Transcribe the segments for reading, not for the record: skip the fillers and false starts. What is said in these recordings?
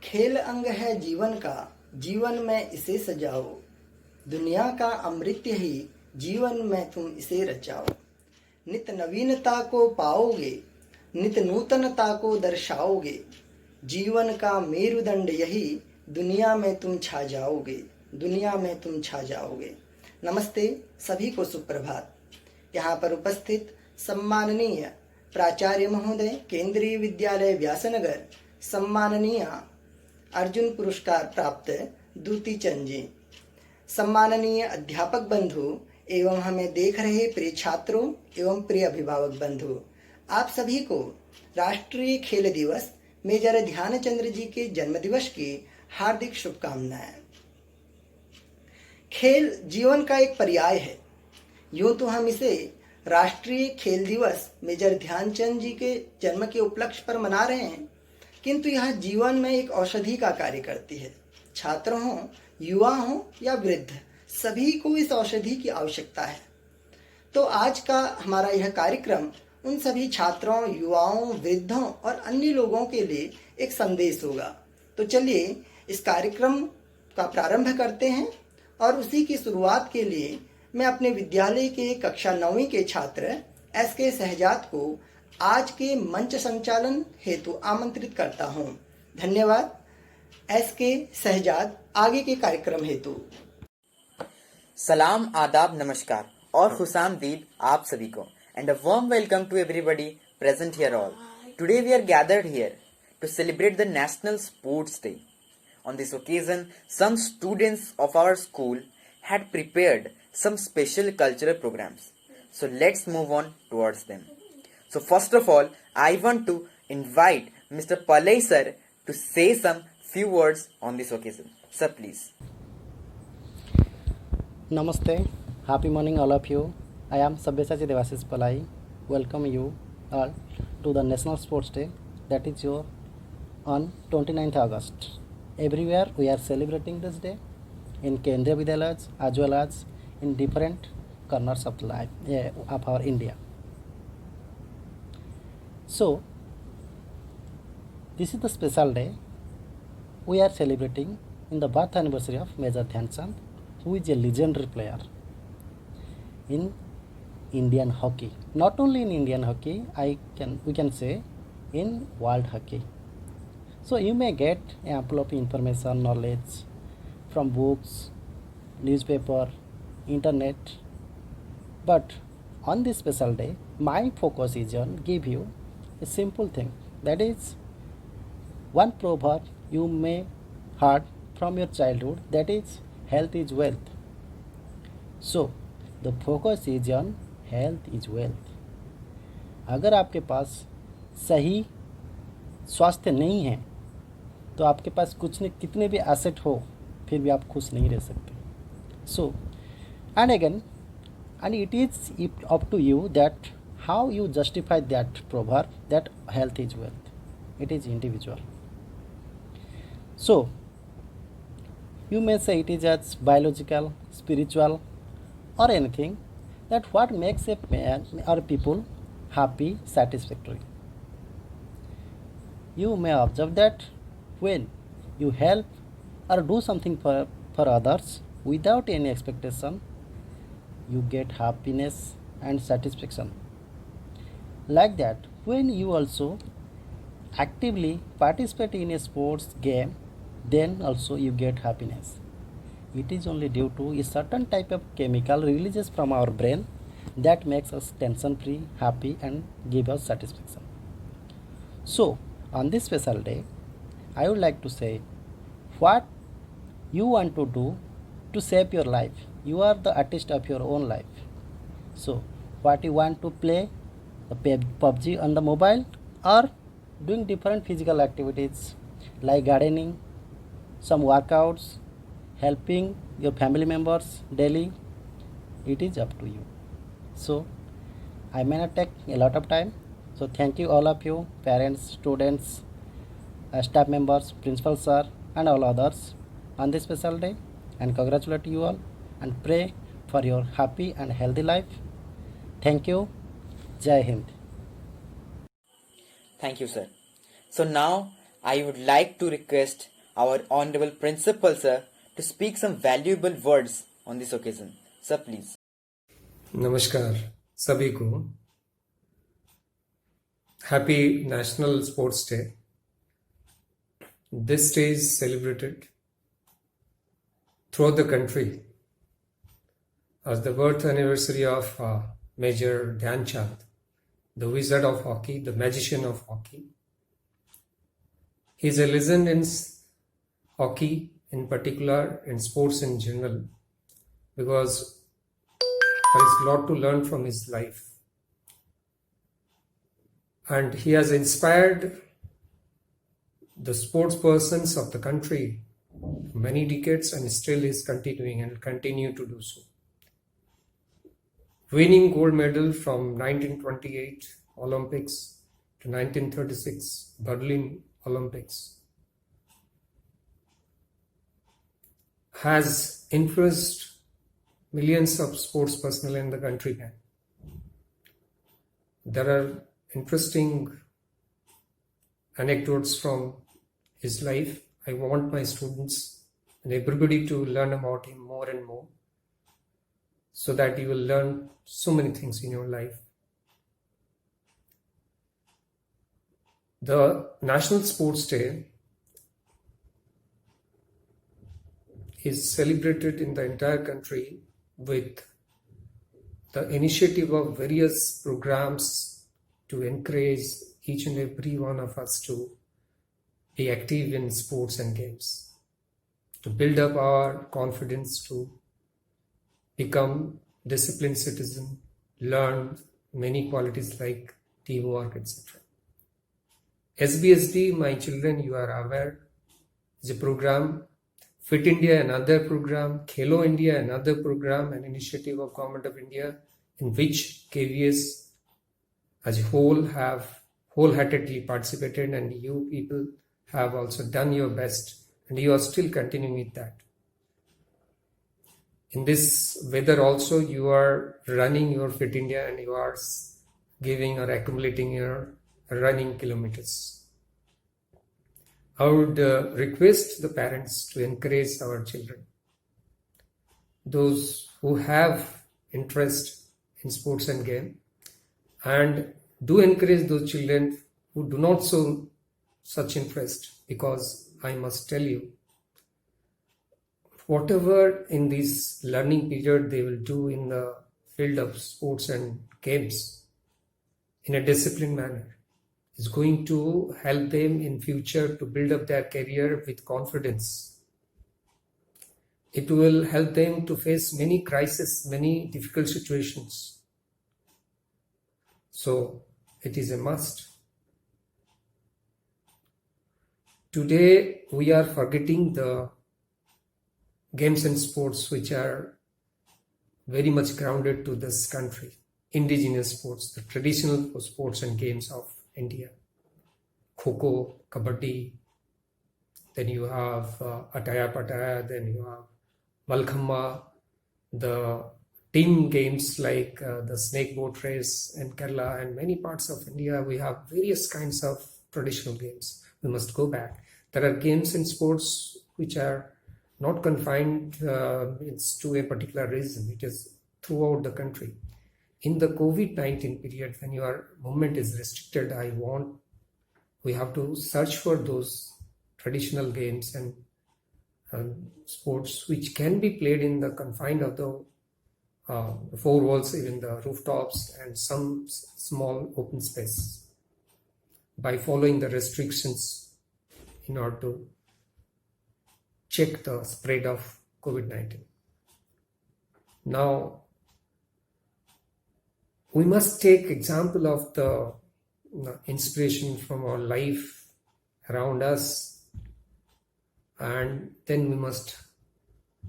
खेल अंग है जीवन का, जीवन में इसे सजाओ। दुनिया का अमृत ही जीवन में तुम इसे रचाओ। नित नवीनता को पाओगे, नित नूतनता को दर्शाओगे। जीवन का मेरुदंड यही, दुनिया में तुम छा जाओगे, दुनिया में तुम छा जाओगे। नमस्ते, सभी को सुप्रभात। यहाँ पर उपस्थित सम्माननीय प्राचार्य महोदय, केंद्रीय विद्यालय व्यासनगर, सम्माननीय अर्जुन पुरस्कार प्राप्त दूती चंद जी, सम्माननीय अध्यापक बंधु एवं हमें देख रहे प्रिय छात्रों एवं प्रिय अभिभावक बंधु, आप सभी को राष्ट्रीय खेल दिवस मेजर ध्यानचंद्र जी के जन्मदिवस की हार्दिक शुभकामनाएं। खेल जीवन का एक पर्याय है। यूं तो हम इसे राष्ट्रीय खेल दिवस मेजर ध्यानचंद जी के जन्म के उपलक्ष्य पर मना रहे हैं, किंतु यह जीवन में एक औषधि का कार्य करती है। छात्र हों, युवा हों या वृद्ध, सभी को इस औषधि की आवश्यकता है। तो आज का हमारा यह कार्यक्रम उन सभी छात्रों, युवाओं, वृद्धों और अन्य लोगों के लिए एक संदेश होगा। तो चलिए इस कार्यक्रम का प्रारंभ करते हैं और उसी की शुरुआत के लिए मैं अपने विद्यालय के कक्षा 9वीं के छात्र SK शहजाद को आज के मंच संचालन हेतु आमंत्रित करता हूं। धन्यवाद। SK शहजाद, आगे के कार्यक्रम हेतु। सलाम, आदाब, नमस्कार और खुशामदीद आप सभी को, and a warm welcome to everybody present here all. Today we are gathered here to celebrate the National Sports Day. On this occasion, some students of our school had prepared some special cultural programs. So let's move on towards them. So first of all, I want to invite Mr. Palay sir to say some few words on this occasion. Sir, please. Namaste, happy morning all of you. I am Sabyasachi Devashish Palay. Welcome you all to the National Sports Day, that is your on 29th August. Everywhere we are celebrating this day in Kendriya Vidyalayas as well as in different corners of life of our India. So this is the special day we are celebrating in the birth anniversary of Major Dhyan Chand, who is a legendary player in Indian hockey. Not only in Indian hockey, we can say in world hockey. So you may get ample of information, knowledge from books, newspaper, internet. But on this special day, my focus is on give you a simple thing. That is one proverb you may heard from your childhood, that is health is wealth. So the focus is on health is wealth. अगर आपके पास सही स्वास्थ्य नहीं है तो आपके पास कुछ नहीं, कितने भी एसेट हो फिर भी आप खुश नहीं रह सकते. So and again, and it is up to you that how you justify that proverb that health is wealth. It is individual. So you may say it is as biological, spiritual or anything, that what makes a man or people happy, satisfactory. You may observe that when you help or do something for others without any expectation, you get happiness and satisfaction. Like that, when you also actively participate in a sports game, then also you get happiness. It is only due to a certain type of chemical releases from our brain that makes us tension free, happy and give us satisfaction. So on this special day, I would like to say what you want to do to save your life. You are the artist of your own life. So what you want to play, the PUBG on the mobile, or doing different physical activities like gardening, some workouts, helping your family members daily, it is up to you. So I may not take a lot of time. So thank you all of you, parents, students, staff members, principal sir and all others on this special day, and congratulate you all and pray for your happy and healthy life. Thank you. Jai Hind. Thank you, sir. So now I would like to request our Honorable Principal Sir to speak some valuable words on this occasion. Sir, please. नमस्कार सभी को happy national sports day this day is celebrated throughout the country as the birth anniversary of Major Dhyan Chand, the wizard of hockey, the magician of hockey. He is a legend in hockey in particular, in sports in general, because there is a lot to learn from his life. And he has inspired the sports persons of the country for many decades and still is continuing and will continue to do so. Winning gold medal from 1928 Olympics to 1936 Berlin Olympics has influenced millions of sports personnel in the country. There are interesting anecdotes from his life. I want my students and everybody to learn about him more and more so that you will learn so many things in your life. The National Sports Day is celebrated in the entire country with the initiative of various programs to encourage each and every one of us to be active in sports and games, to build up our confidence, to become disciplined citizen, learn many qualities like teamwork, etc. SBSD, my children, you are aware, is a program. Fit India, another program. Khelo India, another program, an initiative of Government of India, in which KVS as a whole have wholeheartedly participated, and you people have also done your best, and you are still continuing with that. In this weather also, you are running your Fit India and you are giving or accumulating your running kilometers. I would request the parents to encourage our children, those who have interest in sports and game, and do encourage those children who do not show such interest, because I must tell you, whatever in this learning period they will do in the field of sports and games in a disciplined manner is going to help them in future to build up their career with confidence. It will help them to face many crises, many difficult situations. So it is a must. Today we are forgetting the games and sports which are very much grounded to this country, indigenous sports, the traditional sports and games of India. Kho-Kho, Kabaddi, then you have Ataya Pataya, then you have Malkhamma, the team games like the snake boat race in Kerala and many parts of India. We have various kinds of traditional games. We must go back. There are games and sports which are not confined to a particular region. It is throughout the country. In the COVID-19 period, when your movement is restricted, we have to search for those traditional games and sports which can be played in the confines of the four walls, even the rooftops and some small open space, by following the restrictions in order to check the spread of COVID-19. Now, we must take example of the inspiration from our life around us, and then we must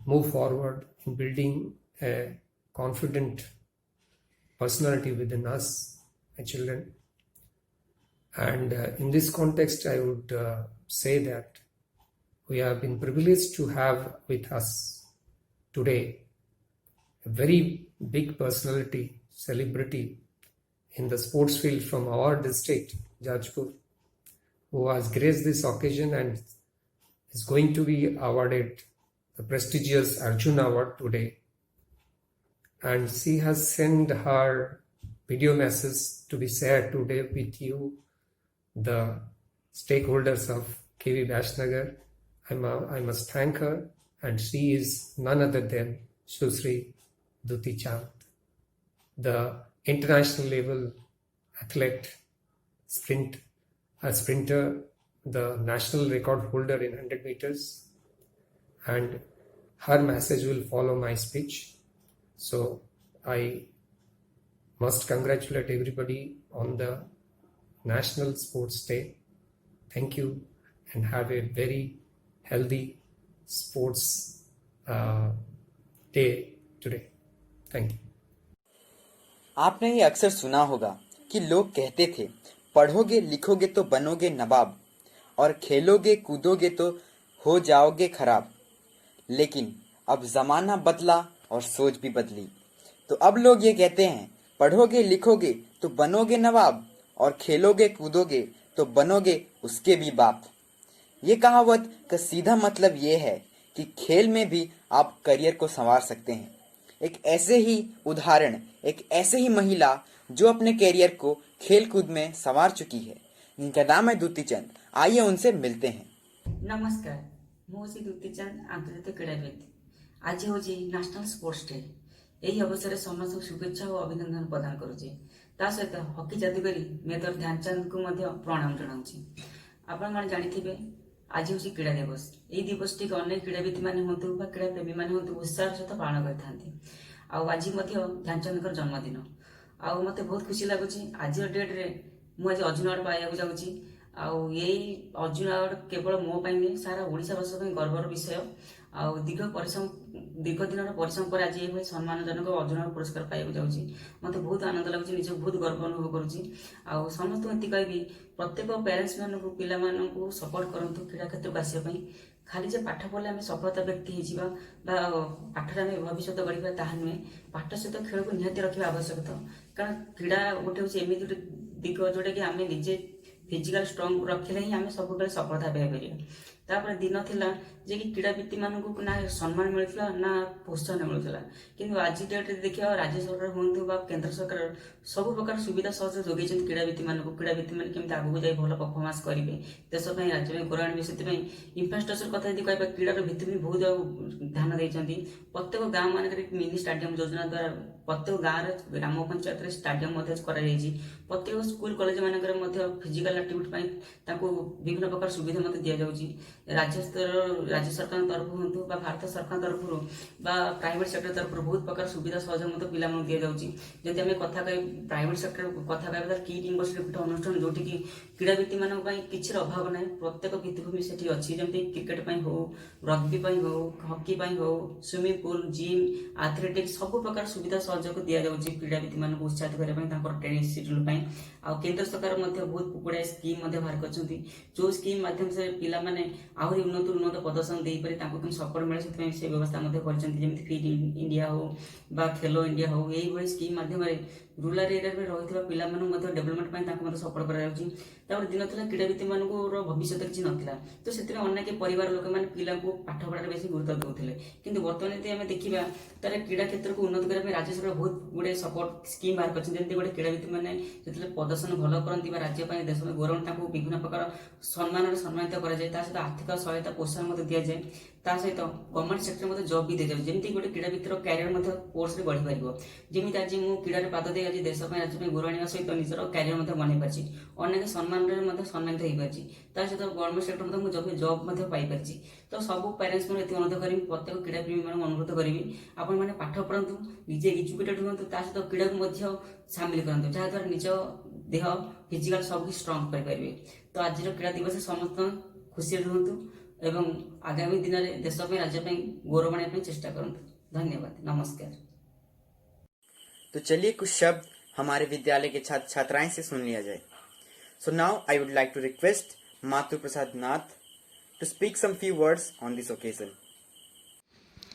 move forward in building a confident personality within us, my children. And in this context, I would say that we have been privileged to have with us today a very big personality, celebrity in the sports field from our district, Jajpur, who has graced this occasion and is going to be awarded the prestigious Arjun Award today. And she has sent her video message to be shared today with you, the stakeholders of KV Vaishnagar. I must thank her, and she is none other than Sushri Duti Chand, the international level athlete, sprinter, the national record holder in 100 meters, and her message will follow my speech. So I must congratulate everybody on the National Sports Day. Thank you, and have a very healthy sports day today. Thank you. आपने ये अक्सर सुना होगा कि लोग कहते थे, पढ़ोगे लिखोगे तो बनोगे नवाब और खेलोगे कूदोगे तो हो जाओगे खराब। लेकिन अब जमाना बदला और सोच भी बदली, तो अब लोग ये कहते हैं, पढ़ोगे लिखोगे तो बनोगे नवाब और खेलोगे कूदोगे तो बनोगे उसके भी बाप। ये कहावत का सीधा मतलब ये है कि खेल में भी आप करियर को संवार सकते हैं। एक ऐसे ही उदाहरण, एक ऐसे ही महिला जो अपने करियर को खेल कूद में संवार चुकी है, जिनका नाम है दूती चंद। आइए उनसे मिलते हैं। नमस्कार, ମୁଁ ହେଉଛି ଦୁତି ଚାନ୍ଦ, ଆନ୍ତର୍ଜାତିକ କ୍ରୀଡ଼ାବିତ। ଆଜି ହେଉଛି ନ୍ୟାସନାଲ ସ୍ପୋର୍ଟସ ଡେ। ଏହି ଅବସରରେ ସମସ୍ତଙ୍କୁ ଶୁଭେଚ୍ଛା ଓ ଅଭିନନ୍ଦନ ପ୍ରଦାନ କରୁଛି। ତା ସହିତ ହକି ଯାଦୁକରୀ ମେଜର ଧ୍ୟାନଚାନ୍ଦଙ୍କୁ ମଧ୍ୟ ପ୍ରଣାମ ଜଣାଉଛି। ଆପଣମାନେ ଜାଣିଥିବେ, ଆଜି ହେଉଛି କ୍ରୀଡ଼ା ଦିବସ। ଏହି ଦିବସଟିକୁ ଅନେକ କ୍ରୀଡ଼ାବିତମାନେ ହୁଅନ୍ତୁ ବା କ୍ରୀଡ଼ାପ୍ରେମୀମାନେ ହୁଅନ୍ତୁ ଉତ୍ସାହର ସହିତ ପାଳନ କରିଥାନ୍ତି। ଆଉ ଆଜି ମଧ୍ୟ ଧ୍ୟାନଚାନ୍ଦଙ୍କର ଜନ୍ମଦିନ। ଆଉ ମୋତେ ବହୁତ ଖୁସି ଲାଗୁଛି, ଆଜିର ଡେଟ୍ରେ ମୁଁ ଆଜି ଅର୍ଜୁନ ଆୱାର୍ଡ ପାଇବାକୁ ଯାଉଛି। ଆଉ ଏଇ ଅର୍ଜୁନ ଆୱାର୍ଡ କେବଳ ମୋ ପାଇଁ ନୁହେଁ, ସାରା ଓଡ଼ିଶାବାସୀ ପାଇଁ ଗର୍ବର ବିଷୟ। ଆଉ ଦୀର୍ଘ ଦିନର ପରିଶ୍ରମ ପରେ ଆଜି ଏଇଭଳି ସମ୍ମାନଜନକ ଅର୍ଜୁନ ଆୱାର୍ଡ ପୁରସ୍କାର ପାଇବାକୁ ଯାଉଛି। ମୋତେ ବହୁତ ଆନନ୍ଦ ଲାଗୁଛି, ନିଜକୁ ବହୁତ ଗର୍ବ ଅନୁଭବ କରୁଛି। ଆଉ ସମସ୍ତଙ୍କୁ ଏତିକି କହିବି, ପ୍ରତ୍ୟେକ ପ୍ୟାରେଣ୍ଟସ୍ ମାନଙ୍କୁ ପିଲାମାନଙ୍କୁ ସପୋର୍ଟ କରନ୍ତୁ କ୍ରୀଡ଼ା କ୍ଷେତ୍ରକୁ ଆସିବା ପାଇଁ। ଖାଲି ଯେ ପାଠ ପଢ଼ିଲେ ଆମେ ସଫଳତା ବ୍ୟକ୍ତି ହେଇଯିବା ବା ପାଠରେ ଆମେ ଭବିଷ୍ୟତ ଗଢ଼ିବା ତାହା ନୁହେଁ, ପାଠ ସହିତ ଖେଳକୁ ନିହାତି ରଖିବା ଆବଶ୍ୟକତା। କାରଣ କ୍ରୀଡ଼ା ଗୋଟେ ହେଉଛି ଏମିତି ଗୋଟେ ଦିଗ ଯୋଉଟାକି ଆମେ ନିଜେ ଫିଜିକାଲ ଷ୍ଟ୍ରଙ୍ଗ ରଖିଲେ ହିଁ ଆମେ ସବୁବେଳେ ସଫଳତା ପାଇପାରିବା। ତାପରେ ଦିନ ଥିଲା ଯେ କି କ୍ରୀଡ଼ାବିତମାନଙ୍କୁ ନା ସମ୍ମାନ ମିଳୁଥିଲା ନା ପ୍ରୋତ୍ସାହନ ମିଳୁଥିଲା, କିନ୍ତୁ ଆଜି ଡେଟ୍ରେ ଦେଖିବା ରାଜ୍ୟ ସରକାର ହୁଅନ୍ତୁ ବା କେନ୍ଦ୍ର ସରକାର ସବୁ ପ୍ରକାର ସୁବିଧା ସହଯୋଗ ଯୋଗାଇଛନ୍ତି କ୍ରୀଡ଼ାବିତମାନଙ୍କୁ। କ୍ରୀଡ଼ାବିତମାନେ କେମିତି ଆଗକୁ ଯାଇ ଭଲ ପରଫର୍ମାନ୍ସ କରିବେ, ଦେଶ ପାଇଁ ରାଜ୍ୟ ପାଇଁ ଗୌରବ ଆଣିବେ। ସେଥିପାଇଁ ଇନଫ୍ରାଷ୍ଟ୍ରକ୍ଚର କଥା ଯଦି କହିବା, କ୍ରୀଡ଼ାର ଭିତ୍ତିଭୂମି ବହୁତ ଧ୍ୟାନ ଦେଇଛନ୍ତି। ପ୍ରତ୍ୟେକ ଗାଁ ମାନଙ୍କରେ ମିନି ଷ୍ଟାଡିୟମ ଯୋଜନା ଦ୍ୱାରା ପ୍ରତ୍ୟେକ ଗାଁରେ ଗ୍ରାମ ପଞ୍ଚାୟତରେ ଷ୍ଟାଡିୟମ ମଧ୍ୟ କରାଯାଇଛି। ପ୍ରତ୍ୟେକ ସ୍କୁଲ କଲେଜ ମାନଙ୍କରେ ମଧ୍ୟ ଫିଜିକାଲ ଆକ୍ଟିଭିଟି ପାଇଁ ତାଙ୍କୁ ବିଭିନ୍ନ ପ୍ରକାର ସୁବିଧା ମଧ୍ୟ ଦିଆଯାଉଛି। ରାଜ୍ୟ ସରକାରଙ୍କ ତରଫରୁ ହୁଅନ୍ତୁ ବା ଭାରତ ସରକାରଙ୍କ ତରଫରୁ ବା ପ୍ରାଇଭେଟ ସେକ୍ଟର ତରଫରୁ ବହୁତ ପ୍ରକାର ସୁବିଧା ସହଯୋଗ ମଧ୍ୟ ପିଲାମାନଙ୍କୁ ଦିଆଯାଉଛି। ଯଦି ଆମେ କଥା କହିବା ପ୍ରାଇଭେଟ ସେକ୍ଟର କଥା କହିବା, ତାହେଲେ କିଟ୍ ୟୁନିଭର୍ସିଟି ଗୋଟେ ଅନୁଷ୍ଠାନ ଯୋଉଠିକି କ୍ରୀଡ଼ାବିତମାନଙ୍କ ପାଇଁ କିଛିର ଅଭାବ ନାହିଁ। ପ୍ରତ୍ୟେକ ଭିତ୍ତିଭୂମି ସେଠି ଅଛି, ଯେମିତି କ୍ରିକେଟ ପାଇଁ ହଉ, ରଗ୍ବି ପାଇଁ ହଉ, ହକି ପାଇଁ ହଉ, ସୁଇମିଂ ପୁଲ, ଜିମ୍, ଆଥଲେଟିକ୍ସ ସବୁ ପ୍ରକାର ସୁବିଧା ସହଯୋଗ ଦିଆଯାଉଛି କ୍ରୀଡ଼ାବିତମାନଙ୍କୁ ଉତ୍ସାହିତ କରିବା ପାଇଁ ତାଙ୍କର ଟ୍ରେନିଂ ସିଡ୍ୟୁଲ ପାଇଁ। ଆଉ କେନ୍ଦ୍ର ସରକାର ମଧ୍ୟ ବହୁତ ଗୁଡ଼ାଏ ସ୍କିମ୍ ମଧ୍ୟ ବାହାର କରିଛନ୍ତି, ଯୋଉ ସ୍କିମ୍ ମାଧ୍ୟମରେ ପିଲାମାନେ ଆହୁରି ଉନ୍ନତ ପ୍ରଦର୍ଶନ ଦେଇପାରେ, ତାଙ୍କୁ କେମିତି ସପୋର୍ଟ ମିଳେ ସେଥିପାଇଁ ସେ ବ୍ୟବସ୍ଥା ମଧ୍ୟ କରିଛନ୍ତି। ଯେମିତି ଫିଟ୍ ଇଣ୍ଡିଆ ହଉ ବା ଖେଲୋ ଇଣ୍ଡିଆ ହଉ, ଏଇଭଳି ସ୍କିମ୍ ମାଧ୍ୟମରେ ରୁରାଲ ଏରିଆରେ ରହିଥିବା ପିଲାମାନଙ୍କୁ ମଧ୍ୟ ଡେଭଲପମେଣ୍ଟ ପାଇଁ ତାଙ୍କୁ ମଧ୍ୟ ସପୋର୍ଟ କରାଯାଉଛି। ତାପରେ ଦିନ ଥିଲା କ୍ରୀଡ଼ାବିତମାନଙ୍କର ଭବିଷ୍ୟତ କିଛି ନଥିଲା, ତ ସେଥିପାଇଁ ଅନେକ ପରିବାର ଲୋକମାନେ ପିଲାଙ୍କୁ ପାଠ ପଢ଼ାରେ ବେଶୀ ଗୁରୁତ୍ୱ ଦେଉଥିଲେ। କିନ୍ତୁ ବର୍ତ୍ତମାନ ଯଦି ଆମେ ଦେଖିବା, ତାହେଲେ କ୍ରୀଡ଼ା କ୍ଷେତ୍ରକୁ ଉନ୍ନତ କରିବା ପାଇଁ ରାଜ୍ୟ ସରକାର ବହୁତ ଗୁଡ଼େ ସପୋର୍ଟ ସ୍କିମ୍ ବାହାର କରିଛନ୍ତି। ଯେମିତି ଗୋଟେ କ୍ରୀଡ଼ାବିତମାନେ ଯେତେବେଳେ ପ୍ରଦର୍ଶନ ଭଲ କରନ୍ତି ବା ରାଜ୍ୟ ପାଇଁ ଦେଶ ପାଇଁ ଗୌରବ, ତାଙ୍କୁ ବିଭିନ୍ନ ପ୍ରକାର ସମ୍ମାନରେ ସମ୍ମାନିତ କରାଯାଏ। ତା ସହିତ ଆର୍ଥିକ ସହାୟତା ପ୍ରୋତ୍ସାହନ ମଧ୍ୟ ଦିଆଯାଏ। ତା ସହିତ ଗଭର୍ଣ୍ଣମେଣ୍ଟ ସେକ୍ଟର ମଧ୍ୟ ଜବ୍ ବି ଦିଆଯାଉଛି, ଯେମିତି ଗୋଟେ କ୍ରୀଡ଼ାବିତର କ୍ୟାରିୟର ମଧ୍ୟ କୋର୍ସରେ ବଢ଼ିପାରିବ। ଯେମିତି ଆଜି ମୁଁ କ୍ରୀଡ଼ାରେ ପାଦ ଦେଇ ଆଜି ଦେଶ ପାଇଁ ରାଜ୍ୟ ପାଇଁ ଗୌରବ ଆଣିବା ସହିତ ନିଜର କ୍ୟାରିୟର ମଧ୍ୟ ବନେଇ ପାରିଛି, ଅନେକ ସମ୍ମାନରେ ମଧ୍ୟ ସମ୍ମାନିତ ହେଇପାରିଛି। ତା ସହିତ ଗଭର୍ଣ୍ଣମେଣ୍ଟ ସେକ୍ଟର ମଧ୍ୟ ମୁଁ ଜବ୍ ମଧ୍ୟ ପାଇପାରିଛି। ତ ସବୁ ପ୍ୟାରେଣ୍ଟସ୍ ମାନଙ୍କୁ ଏତିକି ଅନୁରୋଧ କରିବି, ପ୍ରତ୍ୟେକ କ୍ରୀଡ଼ାପ୍ରେମୀ ମାନଙ୍କୁ ଅନୁରୋଧ କରିବି, ଆପଣମାନେ ପାଠ ପଢ଼ନ୍ତୁ, ନିଜେ ଏଜୁକେଟେଡ୍ ହୁଅନ୍ତୁ, ତା ସହିତ କ୍ରୀଡ଼ାକୁ ମଧ୍ୟ ସାମିଲ କରନ୍ତୁ, ଯାହାଦ୍ୱାରା ନିଜ ଦେହ ଫିଜିକାଲ ସବୁ କିଛି ଷ୍ଟ୍ରଙ୍ଗ କରିପାରିବେ। ତ ଆଜିର କ୍ରୀଡ଼ା ଦିବସରେ ସମସ୍ତ ଖୁସିରେ ରୁହନ୍ତୁ ଏବଂ ଆଗାମୀ ଦିନରେ ଦେଶ ପାଇଁ ରାଜ୍ୟ ପାଇଁ ଗୌରବ ଆଣିବା ପାଇଁ चेष्टा କରନ୍ତୁ। धन्यवाद, नमस्कार। तो चलिए कुछ शब्द हमारे विद्यालय के छात्र छात्राएं से सुन लिया जाए। So now I would like to request Matu Prasad Nath to speak some few words on this occasion.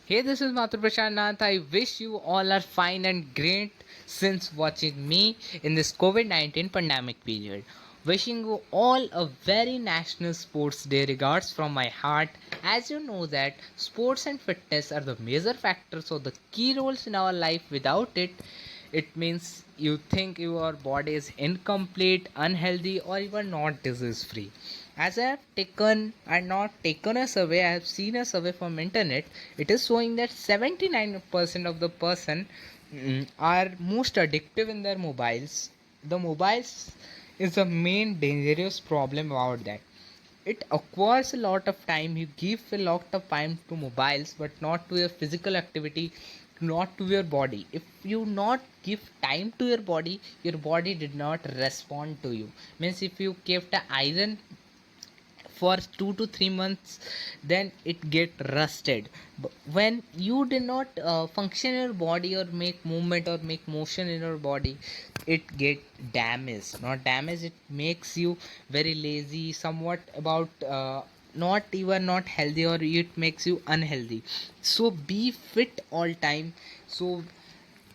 Hey, this is Mathur Prashant Nath. I wish you all are fine and great since watching me in this COVID-19 pandemic period. Wishing you all a very National Sports Day regards from my heart. As you know that sports and fitness are the major factors or the key roles in our life. Without it, it means you think your body is incomplete, unhealthy, or even not disease free. As I have taken and not taken a survey, I have seen a survey from internet. It is showing that 79% of the person are most addictive in their mobiles. The mobiles is the main dangerous problem about that. It acquires a lot of time. You give a lot of time to mobiles but not to your physical activity, not to your body. If you not give time to your body did not respond to you. Means if you kept a iron for 2 to 3 months, then it get rusted. When you did not function your body or make movement or make motion in your body, it get damaged. Not damaged, it makes you very lazy, somewhat about not even not healthy, or it makes you unhealthy. So be fit all time. So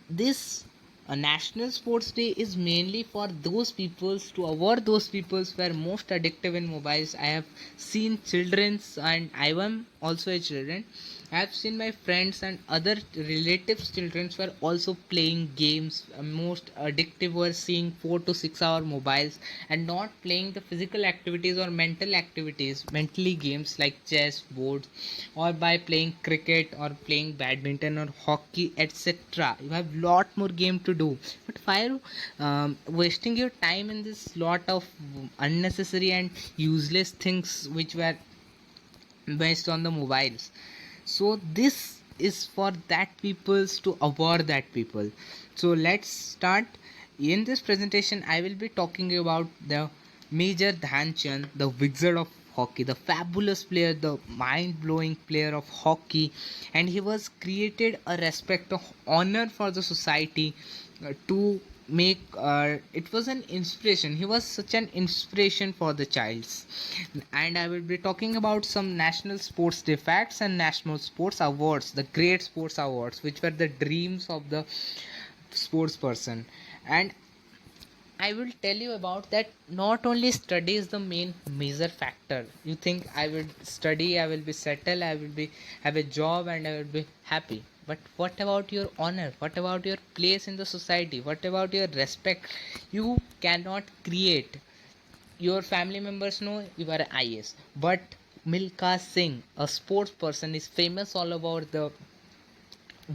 this a national sports day is mainly for those peoples, to avoid those peoples who are most addictive in mobiles. I have seen children's, and I am also a children. I have seen my friends and other relatives children were also playing games. Most addictive were seeing 4 to 6 hour mobiles and not playing the physical activities or mental activities, mentally games like chess boards, or by playing cricket or playing badminton or hockey, etc. You have lot more game to do, but why are you wasting your time in this lot of unnecessary and useless things which were based on the mobiles? So this is for that peoples, to avoid that people. So let's start. In this presentation I will be talking about the Major Dhyan Chand, the wizard of hockey, the fabulous player, the mind-blowing player of hockey. And he was created a respect of honor for the society, to make it was an inspiration. He was such an inspiration for the childs. And I will be talking about some national sports day facts and national sports awards, the great sports awards which were the dreams of the sports person. And I will tell you about that. Not only study is the main major factor. You think I will study, I will be settled, I will be have a job and I will be happy. But what about your honor? What about your place in the society? What about your respect? You cannot create. Your family members know you are IS, but Milkha Singh, a sports person, is famous all over the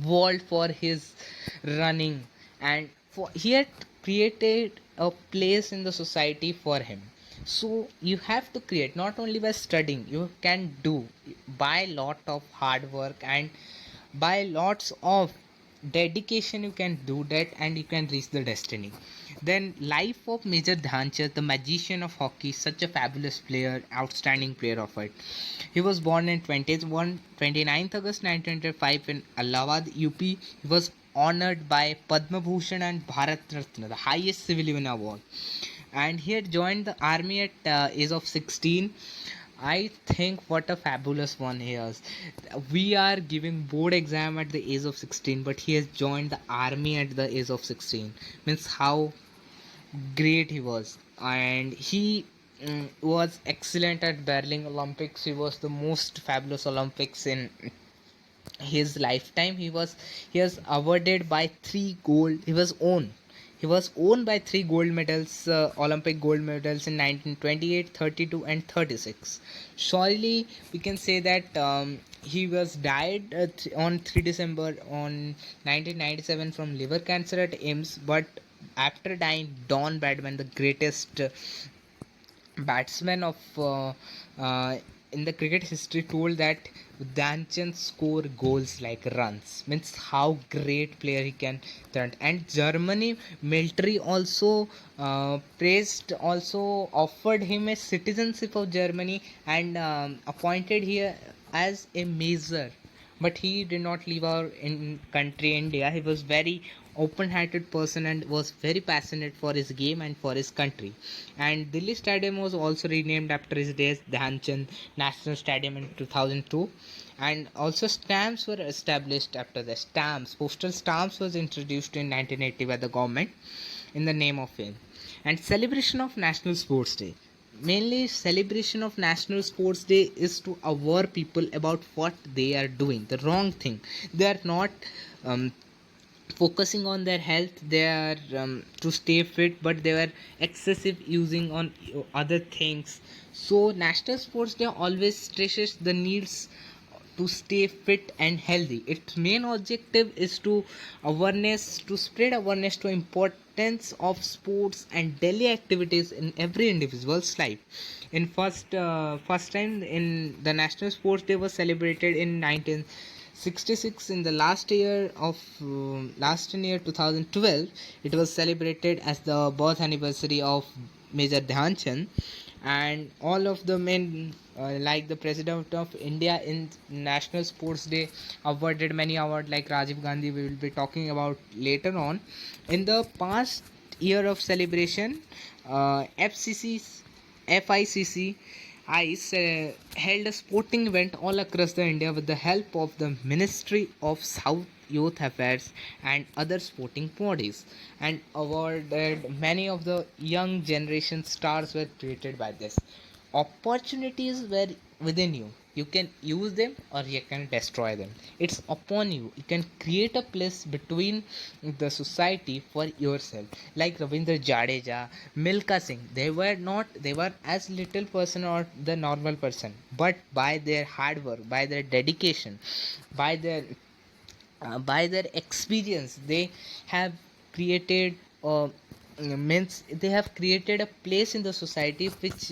world for his running, and for he had created a place in the society for him. So you have to create not only by studying. You can do by lot of hard work and by lots of dedication. You can do that and you can reach the destiny. Then life of Major Dhyanchand, the magician of hockey, such a fabulous player, outstanding player of it. He was born in 29th August 1925 in Allahabad, UP. He was honored by Padma Bhushan and Bharat Ratna, the highest civilian award. And he had joined the army at age of 16. I think what a fabulous one he is. We are giving board exam at the age of 16, but he has joined the army at the age of 16. Means how great he was. And he was excellent at Berlin Olympics. He was the most fabulous Olympics in his lifetime. He was awarded by 3 gold. He was owned by 3 gold medals, Olympic gold medals in 1928, 32, and 36. Surely we can say that he was died on 3 December on 1997 from liver cancer at AIMS. But after dying, Don Bradman, the greatest batsman of in the cricket history, told that Dhyanchand score goals like runs. Means how great player he can turn. And Germany military also praised, also offered him a citizenship of Germany, and appointed here as a major. But he did not leave our in country India. He was very open-hearted person and was very passionate for his game and for his country. And Delhi Stadium was also renamed after his days, Dhyanchand National Stadium, in 2002. And also stamps were established after the stamps. Postal stamps was introduced in 1980 by the government. in the name of fame. And celebration of National Sports Day. Mainly, celebration of National Sports Day is to aware people about what they are doing, the wrong thing. They are not um, focusing on their health, they are to stay fit, but they were excessive using on other things. So National Sports Day always stresses the needs to stay fit and healthy. Its main objective is to spread awareness to importance of sports and daily activities in every individual's life. In first time in the National Sports Day was celebrated in 1966. In the last year 2012, it was celebrated as the birth anniversary of Major Dhyan Chand. And all of the men, like the president of India in National Sports Day, awarded many awards like Rajiv Gandhi, we will be talking about later on. In the past year of celebration, FICC ICE held a sporting event all across the India with the help of the Ministry of South Youth Affairs and other sporting bodies, and awarded many of the young generation stars were created by this. Opportunities were within you. You can use them or you can destroy them. It's upon you. You can create a place between the society for yourself. Like Ravindra Jadeja, Milka Singh, they were as little person or the normal person, but by their hard work, by their dedication, by their experience, they have created means they have created a place in the society which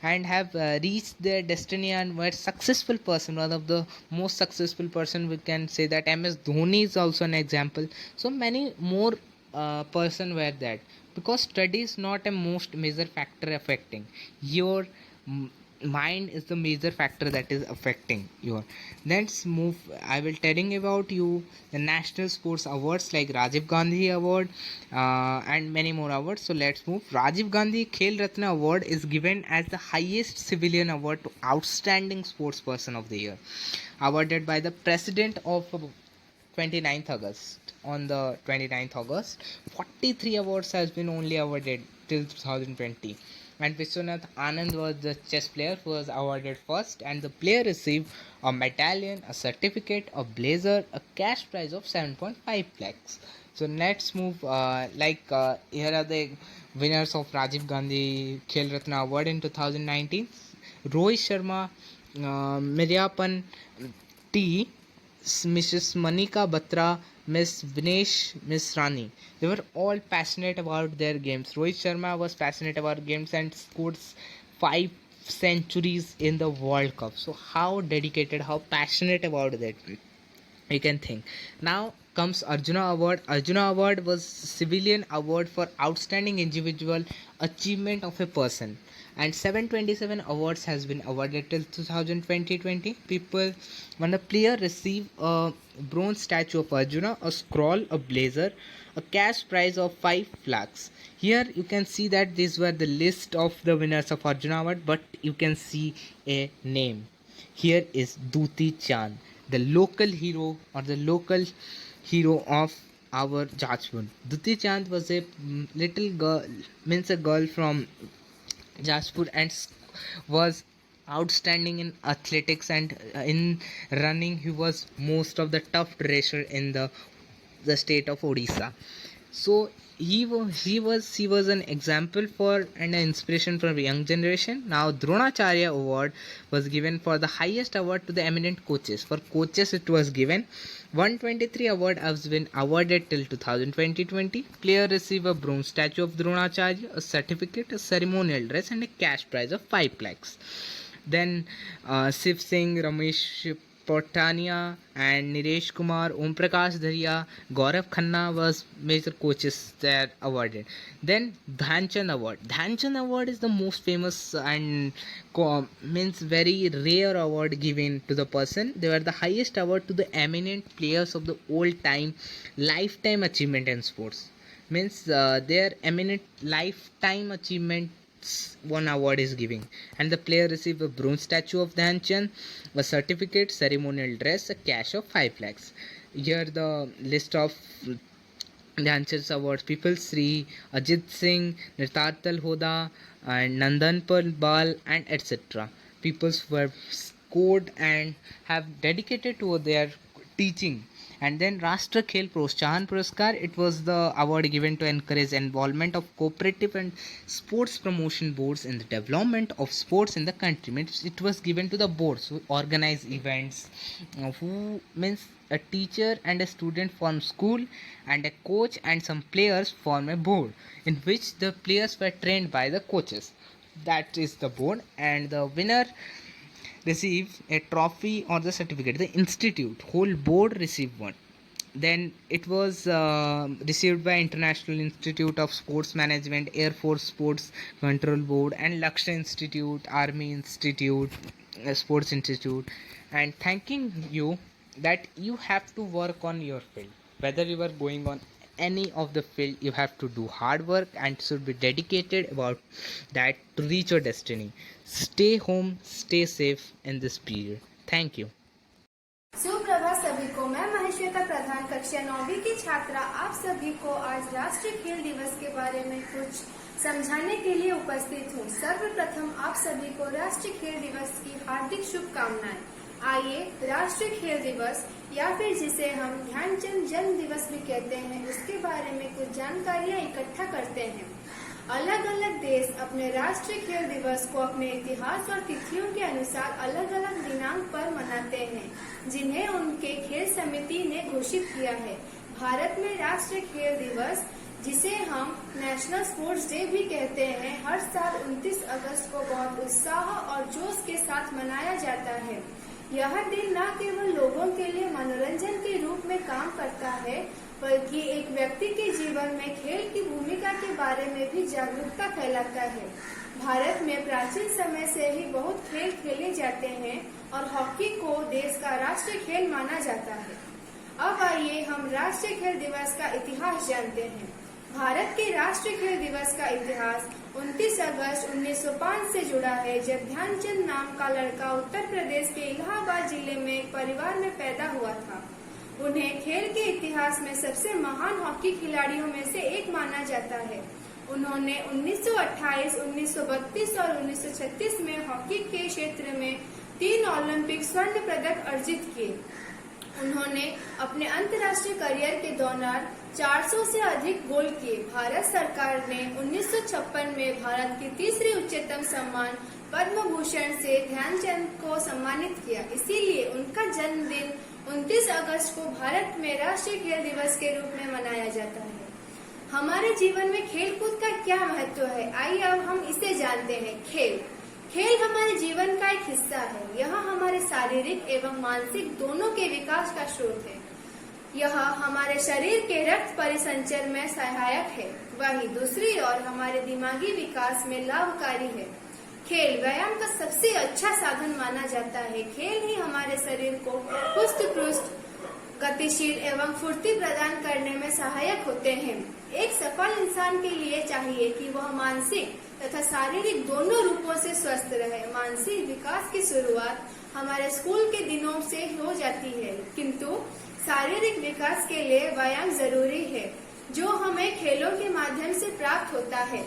and have reached their destiny and were successful person, one of the most successful person. We can say that MS Dhoni is also an example. So many more person were that, because study is not a most major factor affecting your mind, is the major factor that is affecting your. Let's move. I will telling about you the national sports awards like Rajiv Gandhi award and many more awards. So let's move. Rajiv Gandhi Khel Ratna award is given as the highest civilian award to outstanding sports person of the year, awarded by the president of 29th August. On the 29th August, 43 awards has been only awarded till 2020. And Vishwanath Anand was the chess player who was awarded first, and the player received a medallion, a certificate, a blazer, a cash prize of 7.5 lakhs. So let's move. Here are the winners of Rajiv Gandhi Khel Ratna Award in 2019: Rohit Sharma, Miryapan T, Mrs. Manika Batra, Miss Vinesh, Miss Rani. They were all passionate about their games. Rohit Sharma was passionate about games and scored 5 centuries in the World Cup. So how dedicated, how passionate about that you can think. Now comes Arjuna Award. Arjuna Award was civilian award for outstanding individual achievement of a person, and 727 awards has been awarded till 2020. People, when a player receive a bronze statue of Arjuna, a scroll, a blazer, a cash prize of 5 lakhs. Here you can see that these were the list of the winners of Arjuna Award, but you can see a name. Here is Duti Chand, the local hero or the local hero of our Jajpur. Duti Chand was a little girl, means a girl from Jajpur, and was outstanding in athletics and in running. He was most of the tough racer in the state of Odisha. So he was an example for and an inspiration for the young generation. Now Dronacharya award was given for the highest award to the eminent coaches. For coaches it was given. 123 award has been awarded till 2020. Player receive a bronze statue of Dronacharya, a certificate, a ceremonial dress, and a cash prize of 5 lakhs. Then Shiv Singh, Ramesh Potania, and Niresh Kumar, Om Prakash Dharia, Gaurav Khanna was major coaches that awarded. Then Dhyanchand Award. Dhyanchand Award is the most famous and means very rare award given to the person. They were the highest award to the eminent players of the old time, lifetime achievement in sports. Means their eminent lifetime achievement one award is giving, and the player receive a bronze statue of Dhyan Chand, a certificate, ceremonial dress, a cash of 5 lakhs. Here the list of Dhyanchand's awards, People Sri, Ajit Singh, Nirtal Hoda, and Nandanpal Bal, and etc. Peoples were scored and have dedicated to their teaching. And then Rashtra Khel Protshahan Puraskar, it was the award given to encourage involvement of cooperative and sports promotion boards in the development of sports in the country. Means it was given to the boards who organize events, who means a teacher and a student form school, and a coach and some players form a board in which the players were trained by the coaches. That is the board, and the winner receive a trophy or the certificate. The institute whole board received one. Then it was received by International Institute of Sports Management, Air Force Sports Control Board, and Lakshya Institute, Army Institute, Sports Institute. And thanking you that you have to work on your field. Whether you are going on any of the field, you have to do hard work and should be dedicated about that to reach your destiny. Stay home, stay safe in this period. Thank you. सुप्रभात सभी को। मैं महेश्वेता प्रधान कक्षा 9वीं की छात्रा आप सभी को आज राष्ट्रीय खेल दिवस के बारे में कुछ समझाने के लिए उपस्थित हूँ। सर्वप्रथम आप सभी को राष्ट्रीय खेल दिवस की हार्दिक शुभकामनाएं। आइए राष्ट्रीय खेल दिवस या फिर जिसे हम ध्यानचंद जन्म दिवस भी कहते हैं उसके बारे में कुछ जानकारियां इकट्ठा करते हैं। अलग अलग देश अपने राष्ट्रीय खेल दिवस को अपने इतिहास और तिथियों के अनुसार अलग अलग दिनांक पर मनाते हैं, जिन्हें उनके खेल समिति ने घोषित किया है। भारत में राष्ट्रीय खेल दिवस, जिसे हम नेशनल स्पोर्ट्स डे भी कहते हैं, हर साल 29 अगस्त को बहुत उत्साह और जोश के साथ मनाया जाता है। यह दिन न केवल लोगों के लिए मनोरंजन के रूप में काम करता है, बल्कि एक व्यक्ति के जीवन में खेल की भूमिका के बारे में भी जागरूकता फैलाता है। भारत में प्राचीन समय से ही बहुत खेल खेले जाते हैं और हॉकी को देश का राष्ट्रीय खेल माना जाता है। अब आइए हम राष्ट्रीय खेल दिवस का इतिहास जानते हैं। भारत के राष्ट्रीय खेल दिवस का इतिहास 29 अगस्त 1905 से जुड़ा है, जब ध्यानचंद नाम का लड़का उत्तर प्रदेश के इलाहाबाद जिले में एक परिवार में पैदा हुआ था। उन्हें खेल के इतिहास में सबसे महान हॉकी खिलाड़ियों में से एक माना जाता है। उन्होंने 1928, 1932 और 1936 में हॉकी के क्षेत्र में 3 ओलंपिक स्वर्ण पदक अर्जित किए। उन्होंने अपने अंतर्राष्ट्रीय करियर के दौरान 400 से अधिक गोल किए। भारत सरकार ने 1956 में भारत की तीसरी उच्चतम सम्मान पद्म भूषण से ध्यानचंद को सम्मानित किया। इसीलिए उनका जन्मदिन 29 अगस्त को भारत में राष्ट्रीय खेल दिवस के रूप में मनाया जाता है। हमारे जीवन में खेल कूद का क्या महत्व है, आइए अब हम इसे जानते हैं। खेल हमारे जीवन का एक हिस्सा है। यह हमारे शारीरिक एवं मानसिक दोनों के विकास का स्रोत है। यह हमारे शरीर के रक्त परिसंचरण में सहायक है, वहीं दूसरी ओर हमारे दिमागी विकास में लाभकारी है। खेल व्यायाम का सबसे अच्छा साधन माना जाता है। खेल ही हमारे शरीर को पुष्ट गतिशील एवं फुर्ती प्रदान करने में सहायक होते हैं। एक सफल इंसान के लिए चाहिए कि वह मानसिक तथा शारीरिक दोनों रूपों से स्वस्थ रहे। मानसिक विकास की शुरुआत हमारे स्कूल के दिनों से हो जाती है, किंतु शारीरिक विकास के लिए व्यायाम जरूरी है, जो हमें खेलों के माध्यम से प्राप्त होता है।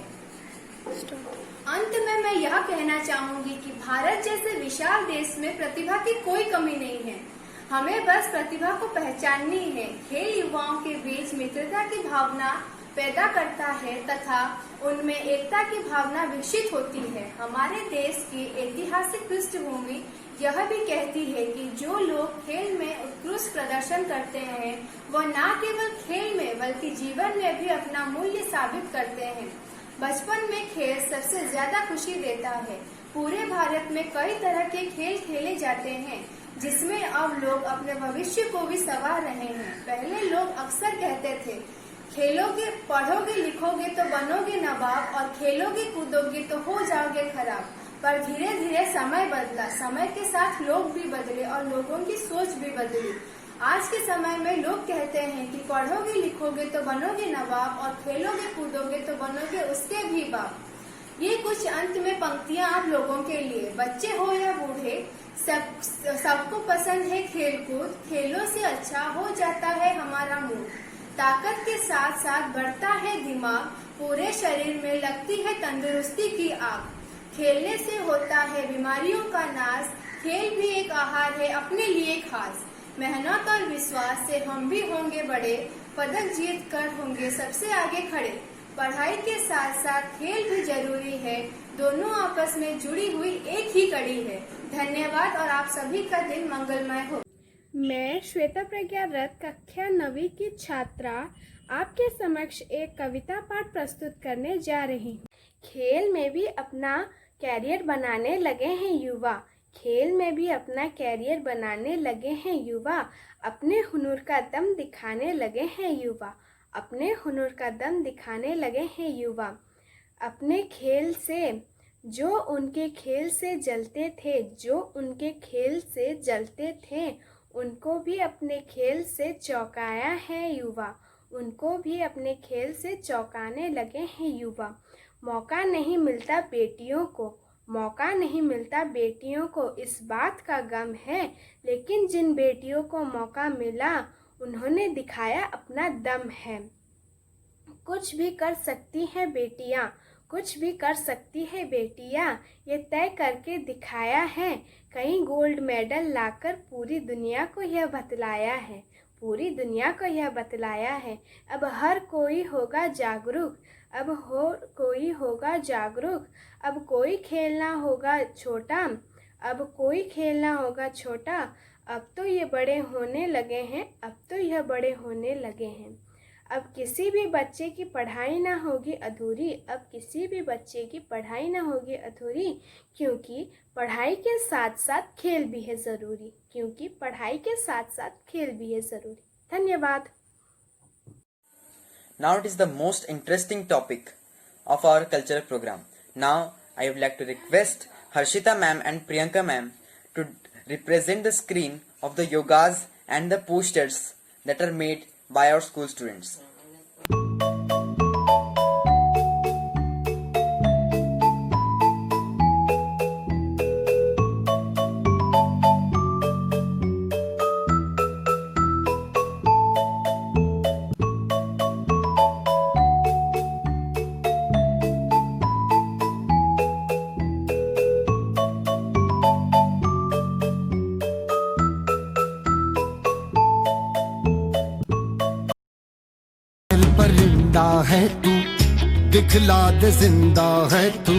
अंत में मैं यह कहना चाहूंगी कि भारत जैसे विशाल देश में प्रतिभा की कोई कमी नहीं है। हमें बस प्रतिभा को पहचाननी है। खेल युवाओं के बीच मित्रता की भावना पैदा करता है तथा उनमें एकता की भावना विकसित होती है। हमारे देश की ऐतिहासिक पृष्ठभूमि यह भी कहती है कि जो लोग खेल में उत्कृष्ट प्रदर्शन करते हैं, वह न केवल खेल में बल्कि जीवन में भी अपना मूल्य साबित करते हैं। बचपन में खेल सबसे ज्यादा खुशी देता है। पूरे भारत में कई तरह के खेल खेले जाते हैं, जिसमें अब लोग अपने भविष्य को भी संवार रहे हैं। पहले लोग अक्सर कहते थे, खेलोगे, पढ़ोगे, लिखोगे तो बनोगे नवाब और खेलोगे कूदोगे तो हो जाओगे खराब। पर धीरे धीरे समय बदला, समय के साथ लोग भी बदले और लोगों की सोच भी बदली। आज के समय में लोग कहते हैं कि पढ़ोगे लिखोगे तो बनोगे नवाब और खेलोगे कूदोगे तो बनोगे उसके भी बाप। ये कुछ अंत में पंक्तियां आप लोगों के लिए। बच्चे हो या बूढ़े, सबको पसंद है खेल कूद। खेलों से अच्छा हो जाता है हमारा मूड। ताकत के साथ साथ बढ़ता है दिमाग, पूरे शरीर में लगती है तंदुरुस्ती की आग। खेलने से होता है बीमारियों का नाश, खेल भी एक आहार है अपने लिए खास। मेहनत और विश्वास से हम भी होंगे बड़े, पदक जीत कर होंगे सबसे आगे खड़े। पढ़ाई के साथ साथ खेल भी जरूरी है, दोनों आपस में जुड़ी हुई एक ही कड़ी है। धन्यवाद और आप सभी का दिन मंगलमय हो। मैं श्वेता प्रज्ञा रथ कक्षा 9वीं की छात्रा आपके समक्ष एक कविता पाठ प्रस्तुत करने जा रही हूँ। खेल में भी अपना कैरियर बनाने लगे हैं युवा, खेल में भी अपना कैरियर बनाने लगे हैं युवा। अपने हुनर का दम दिखाने लगे हैं युवा, अपने हुनर का दम दिखाने लगे हैं युवा। अपने खेल से जो उनके खेल से जलते थे, जो उनके खेल से जलते थे, उनको भी अपने खेल से चौंकाया है युवा, उनको भी अपने खेल से चौंकाने लगे हैं युवा। मौका नहीं मिलता बेटियों को, मौका नहीं मिलता बेटियों को, इस बात का गम है, लेकिन जिन बेटियों को मौका मिला उन्होंने दिखाया अपना दम है। कुछ भी कर सकती हैं बेटियां, कुछ भी कर सकती है बेटियां, ये तय करके दिखाया है। कई गोल्ड मेडल लाकर पूरी दुनिया को यह बतलाया है, पूरी दुनिया को यह बतलाया है। अब हर कोई होगा जागरूक, अब कोई होगा जागरूक। अब कोई खेलना होगा छोटा, अब कोई खेलना होगा छोटा। अब तो ये बड़े होने लगे हैं, अब तो यह बड़े होने लगे हैं। अब किसी भी बच्चे की पढ़ाई ना होगी अधूरी, अब किसी भी बच्चे की पढ़ाई ना होगी अधूरी, क्योंकि पढ़ाई के साथ साथ खेल भी है ज़रूरी, क्योंकि पढ़ाई के साथ साथ खेल भी है ज़रूरी। धन्यवाद। Now it is the most interesting topic of our cultural program. Now I would like to request Harshita ma'am and Priyanka ma'am to represent the screen of the yogas and the posters that are made by our school students. परिंदा है तू, दिखला दे जिंदा है तू,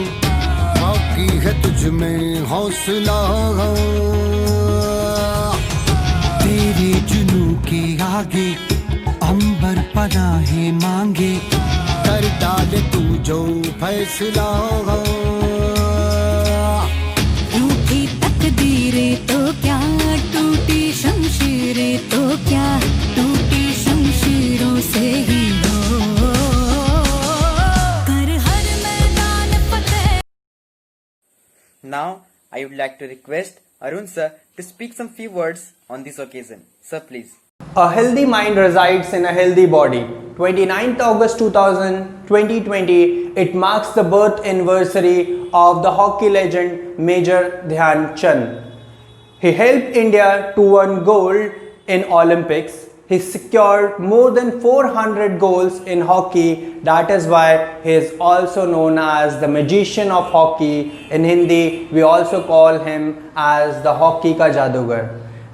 बाकी है तुझ में हौसला। तेरे जुनू के आगे अंबर पनाहे मांगे, कर डाले तू जो फैसला। रूठी तकदीरें तो क्या, टूटी शमशीरें तो क्या, टूटी शमशीरों से ही Now I would like to request Arun sir to speak some few words on this occasion. Sir, please. A healthy mind resides in a healthy body. 29th August 2020, it marks the birth anniversary of the hockey legend Major Dhyan Chand. He helped India to win gold in Olympics. He secured more than 400 goals in hockey. That is why he is also known as the magician of hockey. In Hindi, we also call him as the hockey ka jadugar.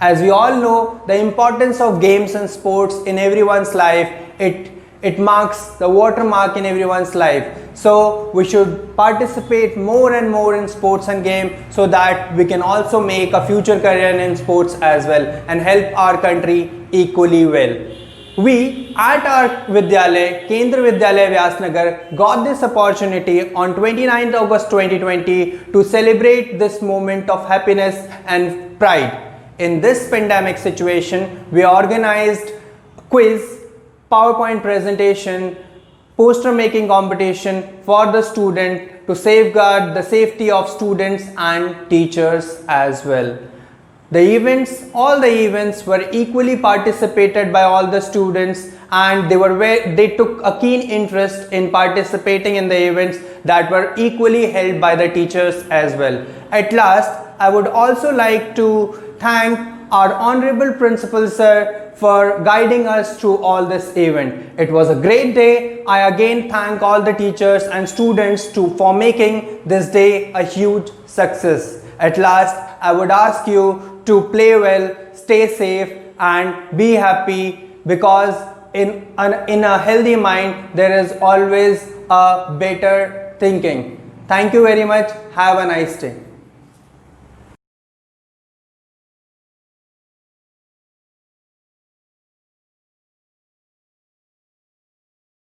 As we all know, the importance of games and sports in everyone's life, it marks the watermark in everyone's life. So we should participate more and more in sports and game, so that we can also make a future career in sports as well and help our country equally well. We at our Vidyalaya, Kendra Vidyalaya Vyasnagar, got this opportunity on 29th August 2020 to celebrate this moment of happiness and pride. In this pandemic situation, we organized quiz, PowerPoint presentation, poster making competition for the student to safeguard the safety of students and teachers as well. The events, all the events were equally participated by all the students, and they took a keen interest in participating in the events that were equally held by the teachers as well. At last, I would also like to thank our honorable principal sir for guiding us through all this event. It was a great day. I again thank all the teachers and students for making this day a huge success. At last, I would ask you to play well, stay safe and be happy, because in a healthy mind there is always a better thinking. Thank you very much. Have a nice day.